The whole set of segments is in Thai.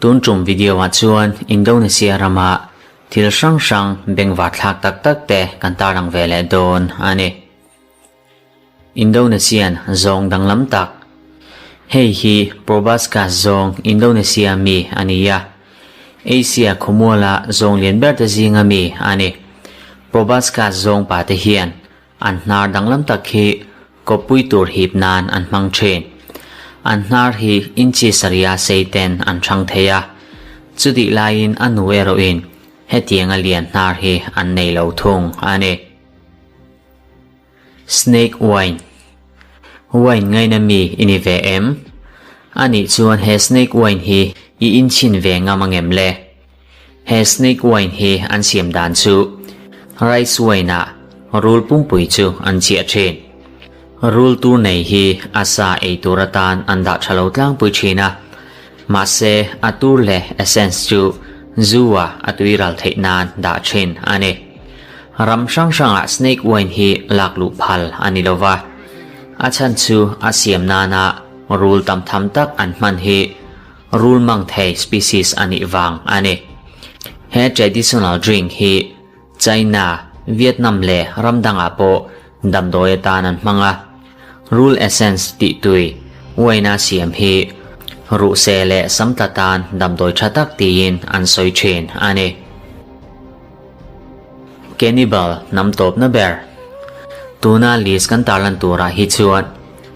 ตุนจุ่มวิดีโอว่าชวนอินโดนีเซียรามาที่ช่างเบ่งวัดหลักตักแต่กันตารังเวลโดนอันนี้อินโดนีเซียนจงดังลำตักเฮ้ฮีโปรบัสกาจงอินโดนีเซียมีอันนี้ยะเอเชียขมัวละจงเลียนเบอร์ตจิงมีอันนี้โปรบัสกาจงปาเตเฮียนอันนาดังลำตักฮีก็ปุยตูร์ฮีบนานอันมังเชนอันนาฮีอินชิสริยาเซเตนอันช่างเทียจุดลายินอันนูเอโรอินเฮตียงเลียนนาฮีอันในเหลาทงอันนี้ snake wine ไงนะมีอินิเวเอ็มอันนี้ชวนเฮ snake wine ฮีอินชินเวงามังเอ็มเลเฮ snake wine ฮีอันเสียมดานชูไรสวยนะรูลปุ่มปุยจูอันเจียเชนรูลตัวในฮีอาซาเอตุรตานอันดัชลาวตลังปุยชีนะมาเซอตูเลเอเซนส์จูจูวาอตุยรัลเทนานดาเชนอันนี้รำช่างๆสเนกไวน์ฮีหลักลุพัลอันนี้ลวะอาชันชูอาเซียมนานารูลตำทำตักอันมันฮีรูลมังเทสปีซีสอันนี้วางอันนี้เฮเจดิสโนลดริงฮีไชน่าเวียดนามเลรำดังอาโปดำโดยตานันมังอะรูลเอเซนส์ติตุยไวนาเซียมฮีรูเซเลสัมตตานดำโดยชะตักตียินอันสอยเชนอันนี้Cannibal นำตบนะเบร์ตูน่าลิสกันตาลันตูราฮิชวน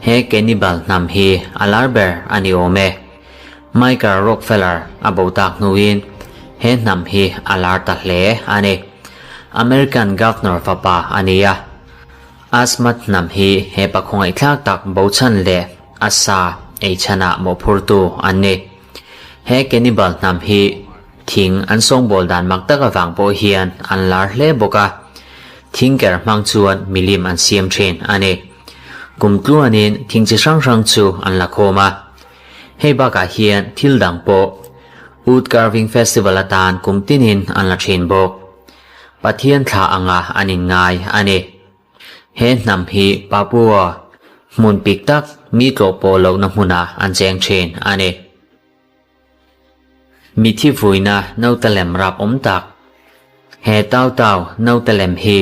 เฮ Cannibal นำฮีอาลาร์เบร์อันนี้โอเมไมเคิลร็อกเฟลเลอร์อาบูตักนูวินเฮนำฮีอาลาร์ตักเลอันนี้อเมริกันกัฟเนอร์ฟาปาอันนี้ยะอาสมัตนำฮีเฮปะคงไอทักตักบูชันเลอาซาไอชนะโมพูร์ตูอันนี้เฮ Cannibal นำฮีทิ้งอันทรงบอลดานมักตะกะวังโปเฮียนอันลาร์เลบกะทิ้งแก่มังชวนมิลิมอันเซียมเชนอันนี้กุมตัวนินทิ้งจะช่างชูอันละโคมาให้บากะเฮียนทิลดังโปอูดการ์วิงเฟสติวัลตานกุมตินินอันละเชนบกปะเทียนทาอังอาอันนินง่ายอันนี้เฮนำฮีปาปัวมุนปิกตักมีโตโปโลนมุนาอันแจงเชนอันนี้มีที่ฟุยนะนาวตะเลมรับอมตักเฮต้าวๆนาวตะเลมฮี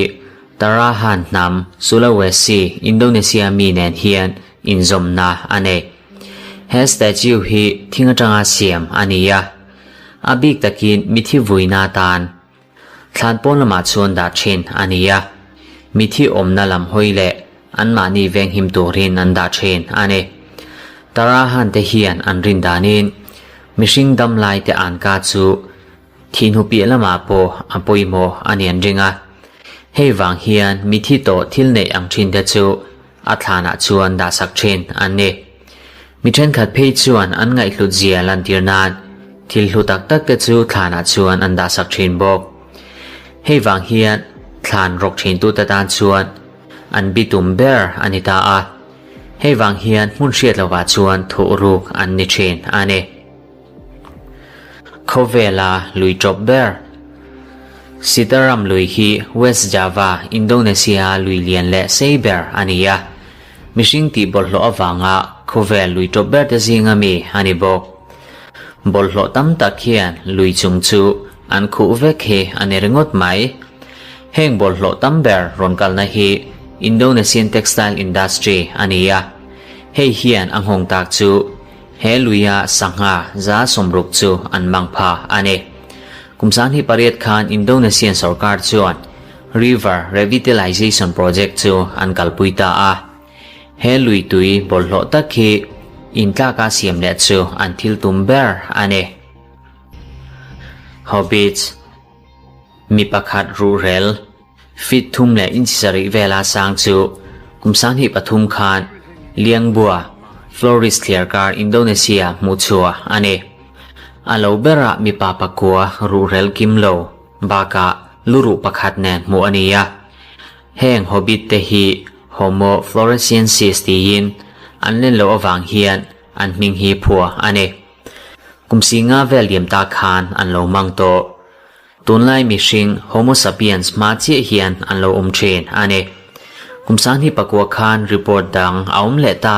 ตาราหันนำสุลาเวซีอินโดนีเซียมีแนนเฮียนอินซอมนาอันนี้เฮสเตจิวฮีทิ้งจังอาเซียมอันนี้ยะอาบิกตะกินมีที่ฟุยนาตานทานปนละมาชวนดาชินอันนี้ยะมีที่อมนาลำหอยเละอันมานีเวงหิมตูรินอันดาชินอันนี้ตาราหันเตเฮียนอันรินดานินมิชิงดำลายแต่อ่านกาจูทีนุปีละมาโปอปอยโมอันยันริงะให้วางเฮียนมีที่โตทิลเนอังชินเดจูอัฐานะชวนดาสักเชนอันนี้มิเชนขัดเพยชวนอันไงหลุดเจียลันติรนานทิลหลุดตักเดจูฐานะชวนอันดาสักเชนบอกให้วางเฮียนฐานรกเชนตุตตานชวนอันบิตุมเบร์อันนิตาอาให้วางเฮียนมุนเชียดละวาชวนทุรุกอันนิเชนอันนี้โคเวลาลุยจอบเบร์ซิตารัมลุยฮีเวสต์จาวาอินโดนีเซียลุยเลียนและเซเบร์อันนี้ยะมิชิงตีบอลโลอวังะโคเวลลุยจอบเบร์เดซิงามีอันนี้บอกบอลโลตั้มตะเคียนลุยจุงจูอันคูเวกเฮอันนี้รงดไหมเฮงบอลโลตั้มเบร์รอนกัลนาฮีอินโดนีเซียนเท็กซ์ไทล์อินดัสทรีอันนี้ยะเฮเฮียนอังหงตักจูเฮลุยาสังหาจาสมรุกจูอันมังพาอันนี้กุมสันฮิปาริตคานอินโดนีเซียนสรการจวน River Revitalization Project จูอันกัลปุยตาอาเฮลุยตุยบอลโลตะคีอินตากาเซียมเลจูอันทิลตุมเบร์อันนี้ Hobbits มีประคัดรูเรลฟิตทุ่มและอินซิริเวลาสางจูกุมสันฮิปทุมคานเลียงบัวฟลอริสเคลียร์การอินโดนีเซียมุชัวอันนี้อาลูเบระมีปาปะกัวรูเรลกิมโลบากะลุรุปะคัดแนนมูอันนี้ยะแห่งฮอบบิทเตฮีโฮโมฟลอเรเซียนซิสตียินอันเล่นโลอวังเฮียนอันมิงฮีพัวอันนี้กุมสิงาเวลเลียมตาคานอันโลมังโตตุนไลมิชิงโฮโมซาเปียนส์มาเจียเฮียนอันโลเชนอันนี้กุมสันฮิปะกัวคานรีพอร์ตดังเอาเลตา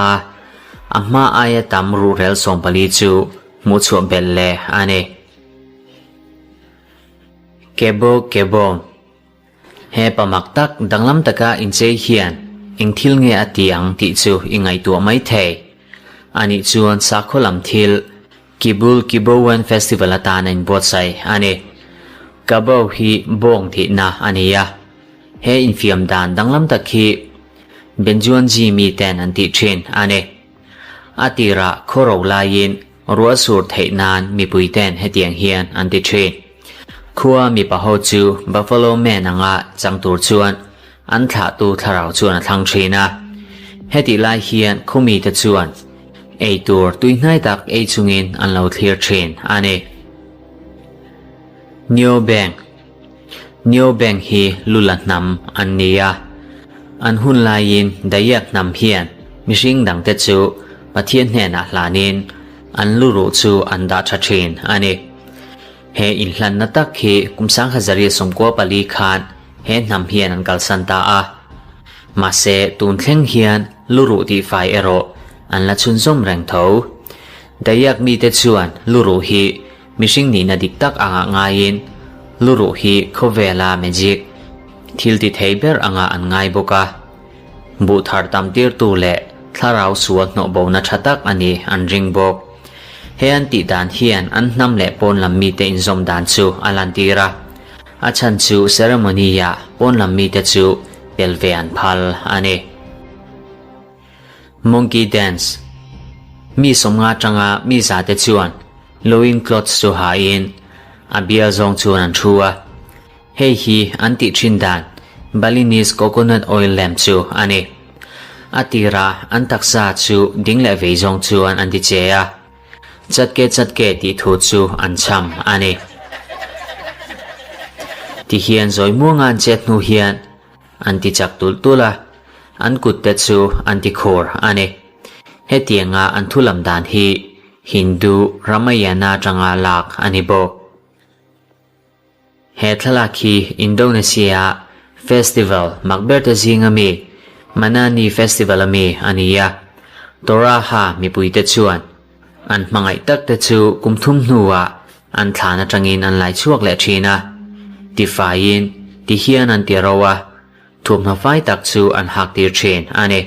amma aya tam rural som pali chu mu chu bel le ane kebo he pamak tak danglam taka in che hian ing thil nge atiang ti chu ingai tu mai the ani chuan sakholam thil kibowan festival atan in botsai ane kabo hi bong thi na ania he infiam dan danglam takhi benjuan ji mi ten anti train ane atira khoro lain ruwa sur theinan mi puiten hetiang hian anti train khuwa mi pa ho chu buffalo man anga changtur chuan an thla tu tharau chuan thlang thina heti lai hian khumi ta chuan ei tur tuinai tak ei chungin an lo clear train ane New Bank hi lulatnam annia an hun lain dayak nam hian mishing dang te chu pathian hena hlanin an luru chu an da tha train ane he in hlan na tak hi kumsang hazari somko pali khan he nam hian an kal santa a ma se tun thleng hian luru ti fai ero an la chun zom rang tho dayak mi te chuan luru hi mishing ni na dik tak anga ngain luru hi khovela magic thil ti theiber anga an ngai boka bu thar tam tir tu le tharau suat no bo na thatak ani an ring bok he an ti dan hian an nam le pon lam mi te in zom dan chu alantira achan chu ceremony ya pon lam mi te chu pelvean phal ani monkey dance mi somnga tanga mi za te chuan loin clothes chu ha in abia zong chuan an thua hei hi anti thindan Balinese coconut oil lamp chu ani atira antaksa chu dingle ve zong chuan anti cheya chatke ti thu chu an cham ani ti hian zoi muangan chet nu hian anti chak tula an kut te chu anti khor ani hetianga an thulam dan hi Hindu Ramayana tanga lak ani bo he thalaki Indonesia festival makberta zingami manani festival ami ania toraha mi puite chuan an mangai tak te chu kumthum hnuwa an thana tangin an lai chuak le thina tifain ti hian an tirawa thumna fai tak chu an hak tir chen ane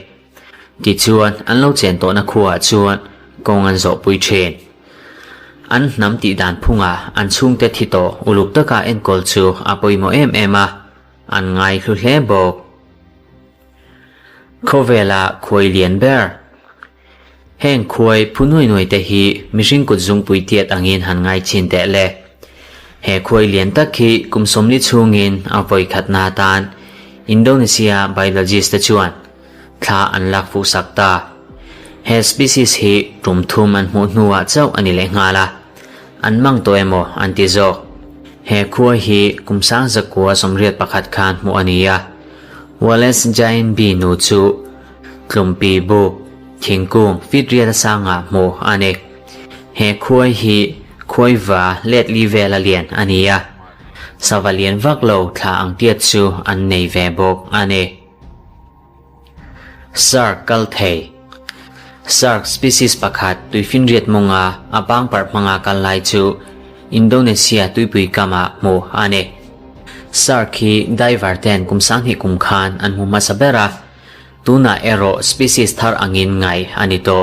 ti chuan an lo chen to na khuwa chuan kong an zo pui chen an nam ti dan phunga an chung te thito uluk taka en kol chu apoimo ema an ngai hlu hle bok khovela khoi lian ber heng khoi phunoi noi te hi mishing kut zung pui tiat angin han ngai chin te le he khoi lian takhi kumsomni chungin apoi khatna tan Indonesia biologist chuan tha an lak fu sakta he species hi tumthum an mu hnuwa chau ani le ngala an mang to emo anti zo he khua hi kumsang zakwa somriat pakhat khan mu ania Wallace giant bi nu chu tlumpi bu thingkung fitria sanga mu ane he khua hi khoiwa let li vela lian ania savalian vaklo tha ang tiat chu an nei ve bok ane Shark species pakhat tuifin riat monga apang par manga kalai chu Indonesia tuipui kama mo ane Shark hi diver ten kumsang hi kumkhan an mu masabera tuna ero species thar angin ngai anito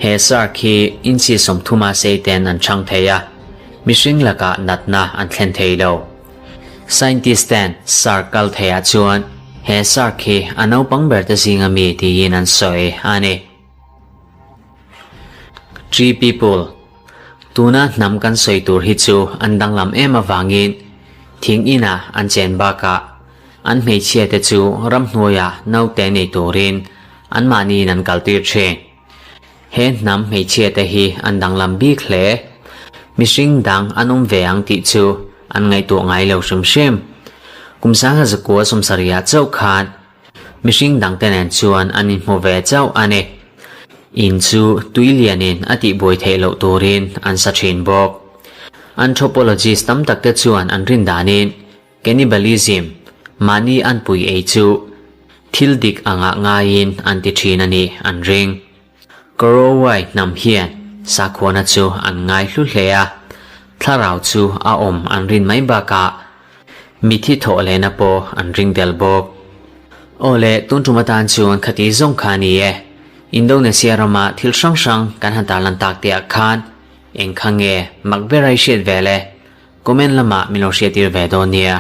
he shark hi inchi somthuma seiten an chang theya mishing laka natna an thlen theilo scientist ten shark kal theya chuan he shark hi anau pangber ta singa mi ti yin an soi ane Three people tuna nam kan soi tur hi chu an danglam ema wangin thing ina an chen ba ka an mei chia te chu ram hnoya nau te nei turin an mani nan kaltir chen he nam mei chia te hi an danglam bi khle mishing dang anum veang ti chu an ngai tu ngai lo shum shem kumsang ha zakwa som saria chau khan mishing dang tenen chuan anin mo ve chau ane in chu tuilianin ati boy thelo turin an sa thin bok anthropologist tam tak te chuan an rin danin cannibalism mani an pui e chu thildik anga ngain anti thin ani an ring กรไว้นำเฮียนสักวันจูอันง่ายลุเลียถ้าเราจูอาอมอันรินไม่บากะมีที่โถเลนะโปอันริงเดลโบกโอเลตุนจุมาตานจูอันคติซงคานีเออินโดนีเซียรามาทิลช่างกันหันตาลันตากเตียคานเองคังเอมักเบรายเชียดเวเลก็เมนละมามิโลเชียติรเวโดเนีย